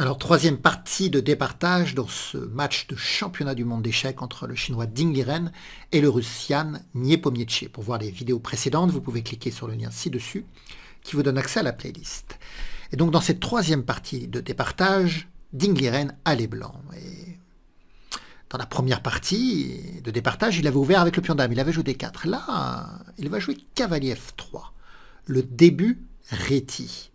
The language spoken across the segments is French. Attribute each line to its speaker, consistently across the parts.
Speaker 1: Alors, troisième partie de départage dans ce match de championnat du monde d'échecs entre le chinois Ding Liren et le russe Yan Nepomniachtchi. Pour voir les vidéos précédentes, vous pouvez cliquer sur le lien ci-dessus qui vous donne accès à la playlist. Et donc, dans cette troisième partie de départage, Ding Liren a les blancs. Et dans la première partie de départage, il avait ouvert avec le pion dame, il avait joué D4. Là, il va jouer cavalier F3. Le début réti.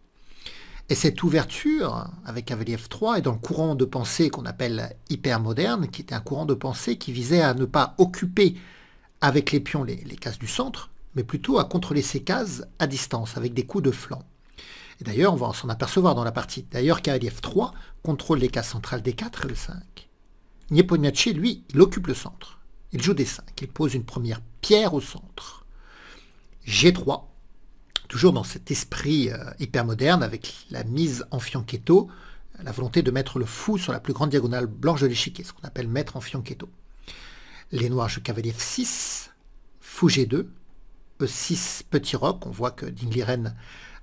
Speaker 1: Et cette ouverture avec cavalier F3 est dans le courant de pensée qu'on appelle hypermoderne, qui était un courant de pensée qui visait à ne pas occuper avec les pions les cases du centre, mais plutôt à contrôler ces cases à distance, avec des coups de flanc. Et d'ailleurs, on va s'en apercevoir dans la partie. D'ailleurs, cavalier F3 contrôle les cases centrales D4 et le 5. Nepomniachtchi, lui, il occupe le centre. Il joue D5, il pose une première pierre au centre. G3. Toujours dans cet esprit hypermoderne, avec la mise en fianchetto, la volonté de mettre le fou sur la plus grande diagonale blanche de l'échiquier, ce qu'on appelle mettre en fianchetto. Les noirs jouent cavalier F6, fou G2, E6 petit roc, on voit que Ding Liren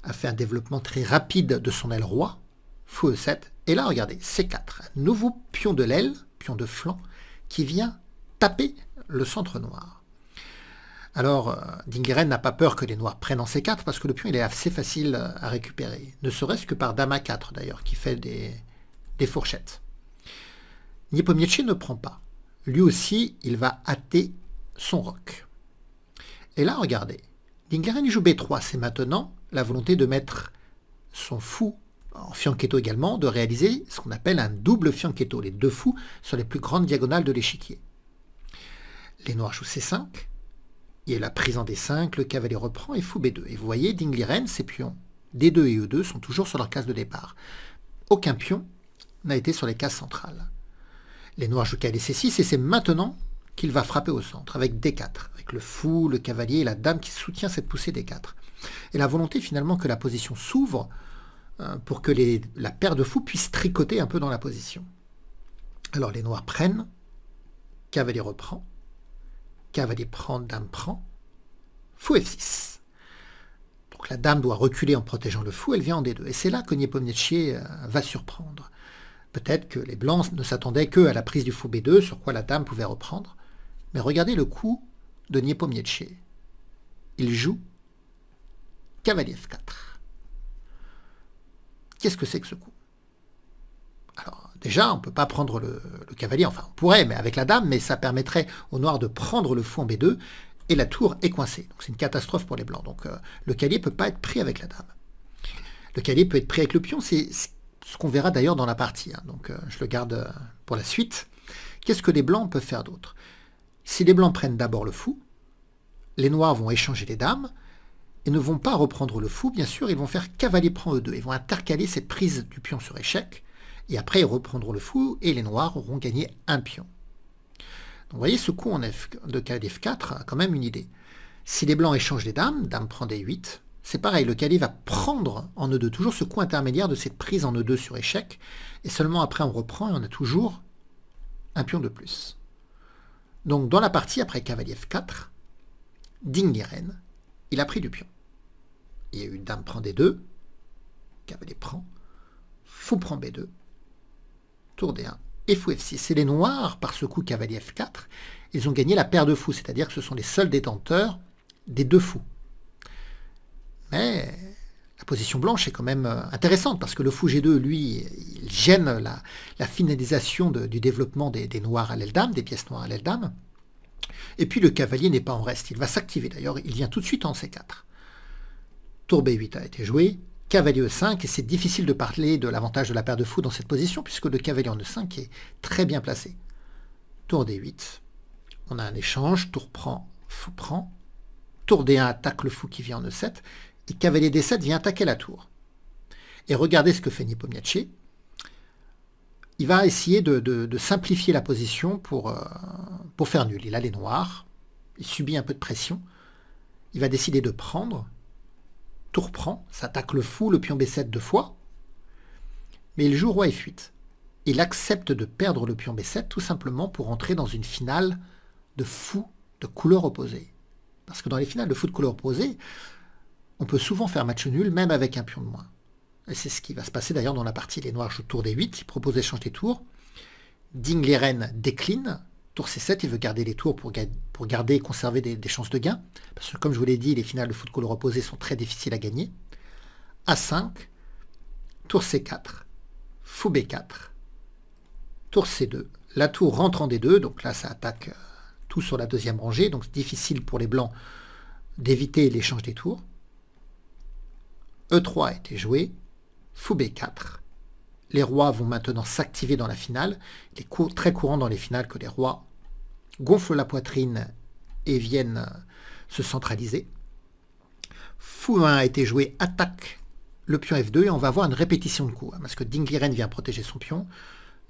Speaker 1: a fait un développement très rapide de son aile roi, fou E7, et là regardez, C4, un nouveau pion de l'aile, pion de flanc, qui vient taper le centre noir. Alors, Ding Liren n'a pas peur que les noirs prennent en C4 parce que le pion il est assez facile à récupérer. Ne serait-ce que par dame A4 d'ailleurs, qui fait des fourchettes. Nepomniachtchi ne prend pas. Lui aussi, il va hâter son roc. Et là, regardez, Ding Liren joue B3. C'est maintenant la volonté de mettre son fou en fianchetto également, de réaliser ce qu'on appelle un double fianchetto, les deux fous sur les plus grandes diagonales de l'échiquier. Les noirs jouent C5. Il y a la prise en D5, le cavalier reprend et fou B2. Et vous voyez, Ding Liren, ses pions D2 et E2 sont toujours sur leur case de départ. Aucun pion n'a été sur les cases centrales. Les noirs jouent cavalier C6 et c'est maintenant qu'il va frapper au centre avec D4, avec le fou, le cavalier et la dame qui soutient cette poussée D4. Et la volonté finalement que la position s'ouvre pour que la paire de fous puisse tricoter un peu dans la position. Alors les noirs prennent, cavalier reprend, cavalier prend, dame prend, fou F6. Donc la dame doit reculer en protégeant le fou, elle vient en D2. Et c'est là que Nepomniachtchi va surprendre. Peut-être que les blancs ne s'attendaient qu'à la prise du fou B2, sur quoi la dame pouvait reprendre. Mais regardez le coup de Nepomniachtchi. Il joue cavalier F4. Qu'est-ce que c'est que ce coup? Alors, déjà, on ne peut pas prendre le cavalier, enfin on pourrait, mais avec la dame, mais ça permettrait aux noirs de prendre le fou en B2, et la tour est coincée. Donc c'est une catastrophe pour les blancs. Donc le cavalier ne peut pas être pris avec la dame. Le cavalier peut être pris avec le pion, c'est ce qu'on verra d'ailleurs dans la partie. Hein. Donc je le garde pour la suite. Qu'est-ce que les blancs peuvent faire d'autre? Si les blancs prennent d'abord le fou, les noirs vont échanger les dames, et ne vont pas reprendre le fou, bien sûr, ils vont faire cavalier prend E2. Ils vont intercaler cette prise du pion sur échec, et après, ils reprendront le fou et les noirs auront gagné un pion. Donc, vous voyez, ce coup de cavalier F4 a quand même une idée. Si les blancs échangent les dames, dame prend D8, c'est pareil, le cavalier va prendre en E2, toujours ce coup intermédiaire de cette prise en E2 sur échec, et seulement après on reprend et on a toujours un pion de plus. Donc dans la partie, après cavalier F4, Ding Liren, il a pris du pion. Il y a eu dame prend D2, cavalier prend, fou prend B2, tour D1 et fou F6. Et les noirs, par ce coup cavalier F4, ils ont gagné la paire de fous, c'est-à-dire que ce sont les seuls détenteurs des deux fous. Mais la position blanche est quand même intéressante, parce que le fou G2, lui, il gêne la finalisation du développement des noirs à l'aile dame, des pièces noires à l'aile dame. Et puis le cavalier n'est pas en reste, il va s'activer. D'ailleurs, il vient tout de suite en C4. Tour B8 a été joué. Cavalier E5, et c'est difficile de parler de l'avantage de la paire de fous dans cette position, puisque le cavalier en E5 est très bien placé. Tour D8, on a un échange, tour prend, fou prend, tour D1 attaque le fou qui vient en E7, et cavalier D7 vient attaquer la tour. Et regardez ce que fait Nepomniachtchi. Il va essayer de simplifier la position pour faire nul. Il a les noirs, il subit un peu de pression, il va décider de prendre, tour prend, s'attaque le fou, le pion B7 deux fois, mais il joue roi F8. Il accepte de perdre le pion B7 tout simplement pour entrer dans une finale de fou de couleur opposée. Parce que dans les finales de fou de couleur opposée, on peut souvent faire match nul, même avec un pion de moins. Et c'est ce qui va se passer d'ailleurs dans la partie. Les noirs jouent tour D8, ils proposent d'échanger des tours. Dinglieren décline. Tour C7, il veut garder les tours pour garder et conserver des chances de gain. Parce que comme je vous l'ai dit, les finales de foot couleur opposée sont très difficiles à gagner. A5, tour C4, fou B4, tour C2. La tour rentre en D2, donc là ça attaque tout sur la deuxième rangée, donc c'est difficile pour les blancs d'éviter l'échange des tours. E3 a été joué, fou B4. Les rois vont maintenant s'activer dans la finale. Il est très courant dans les finales que les rois gonflent la poitrine et viennent se centraliser. Fou 1 a été joué, attaque le pion F2 et on va avoir une répétition de coups. Parce que Dinglieren vient protéger son pion.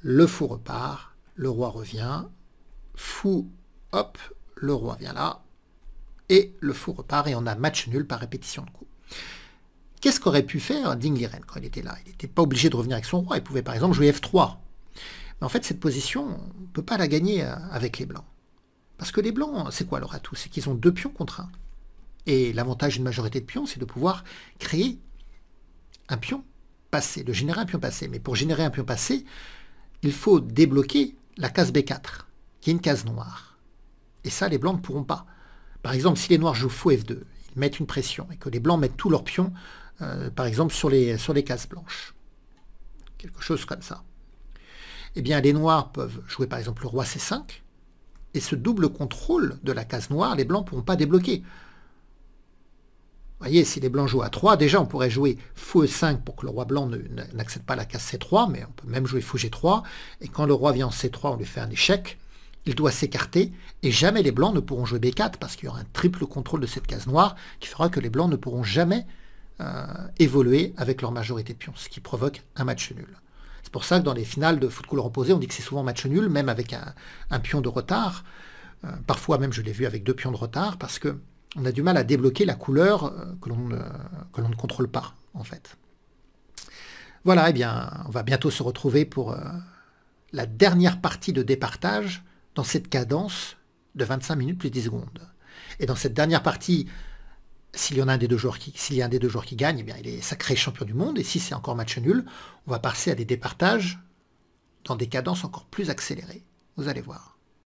Speaker 1: Le fou repart, le roi revient. Fou, hop, le roi vient là. Et le fou repart et on a match nul par répétition de coups. Qu'est-ce qu'aurait pu faire Dinglieren quand il était là? Il n'était pas obligé de revenir avec son roi. Il pouvait par exemple jouer F3. Mais en fait, cette position, on ne peut pas la gagner avec les blancs. Parce que les blancs, c'est quoi leur atout? C'est qu'ils ont 2 pions contre 1. Et l'avantage d'une majorité de pions, c'est de pouvoir créer un pion passé, de générer un pion passé. Mais pour générer un pion passé, il faut débloquer la case B4, qui est une case noire. Et ça, les blancs ne pourront pas. Par exemple, si les noirs jouent fou F2, ils mettent une pression, et que les blancs mettent tous leurs pions, par exemple, sur les cases blanches. Quelque chose comme ça. Eh bien, les noirs peuvent jouer, par exemple, le roi C5, et ce double contrôle de la case noire, les blancs ne pourront pas débloquer. Vous voyez, si les blancs jouent à 3, déjà on pourrait jouer fou E5 pour que le roi blanc n'accède pas à la case C3, mais on peut même jouer fou G3, et quand le roi vient en C3, on lui fait un échec, il doit s'écarter, et jamais les blancs ne pourront jouer B4, parce qu'il y aura un triple contrôle de cette case noire, qui fera que les blancs ne pourront jamais évoluer avec leur majorité de pions, ce qui provoque un match nul. C'est pour ça que dans les finales de foot couleur opposée, on dit que c'est souvent match nul, même avec un pion de retard. Parfois même, je l'ai vu avec 2 pions de retard, parce qu'on a du mal à débloquer la couleur que l'on ne contrôle pas, en fait. Voilà, eh bien, on va bientôt se retrouver pour la dernière partie de départage dans cette cadence de 25 minutes plus 10 secondes. Et dans cette dernière partie, s'il y a un des deux joueurs qui gagne, eh bien, il est sacré champion du monde. Et si c'est encore match nul, on va passer à des départages dans des cadences encore plus accélérées. Vous allez voir.